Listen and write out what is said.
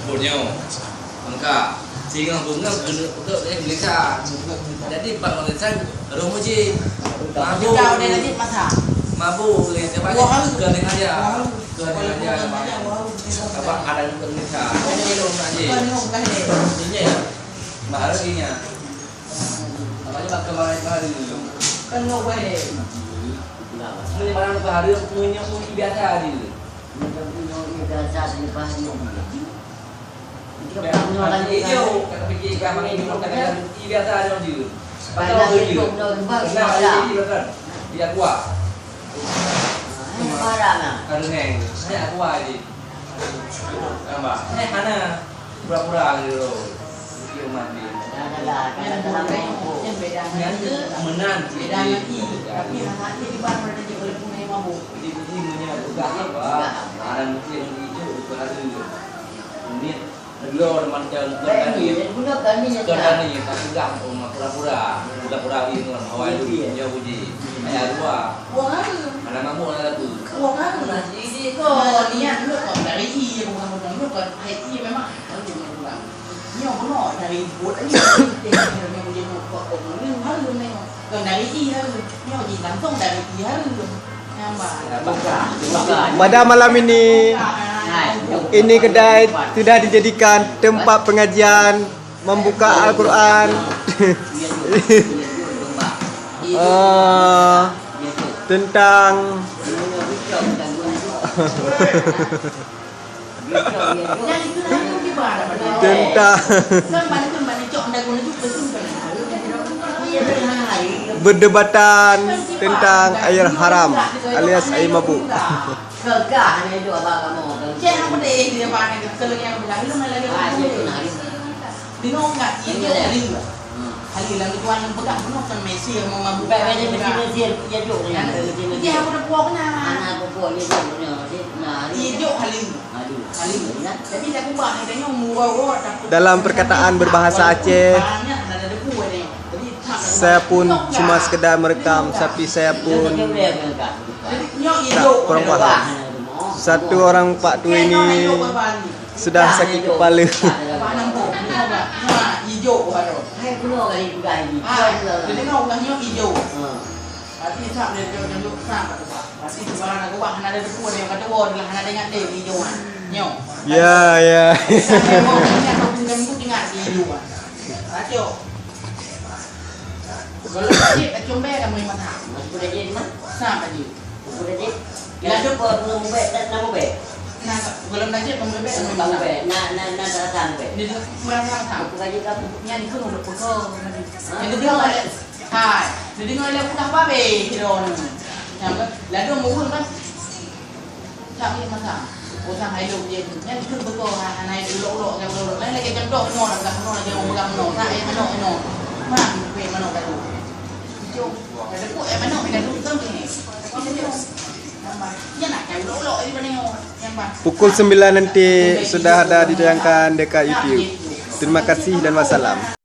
Punya lengkap sehingga bunga untuk Indonesia jadi Pak Malaysia Romuji mabu mabu siapa aja gandeng aja apa ada di Indonesia ini ini ya baru ini ya apa aja bakal hari dulu kan nggak boleh ini mana hari punya biasa di hijau kata pikir kamar ini mau katakan biasa ada di dia kuat karena saya kuat di apa mana pura-pura gitu di rumah di menang bedanya tapi hati di bar mereka juga boleh punya mabuk di punya bukan apa ada mungkin hijau itu ada ini Lo teman jalan kerdani tak pegang pura-pura ini lah awal dulu dia uji ayah dua ada mampu ada tu ini kok niat dulu kok dari i bukan dulu kan i memang harus pulang nyo benar dari buat ini yang menjadi kok ini harus memang kan dari i harus nyo di langsung dari i harus pada malam ini kedai sudah dijadikan tempat pengajian membuka Al-Quran tentang berdebatan tentang air haram alias air mabuk. Dalam perkataan berbahasa Aceh, saya pun cuma sekedar merekam, tapi saya pun tak kurang paham. Satu orang Pak Tua ini sudah sakit kepala. Ya. Kalau dia cumbe kan memang sudah jadi mah sama dia sudah jadi ya coba belum be dan nama be nah belum aja belum be memang be na datang be di kurang tahu kaji kamu yang itu udah pukul itu dia ada hai jadi ngoleh buka apa be kilo yang lalu mau kan tak ini masa usah hai lu dia yang itu betul hanai dulu yang dulu lain lagi jam 2 nol enggak nol lagi mau pegang nol tak nol mana be mana kan Pukul 9 nanti sudah ada ditayangkan dekat YouTube. Terima kasih dan wassalam.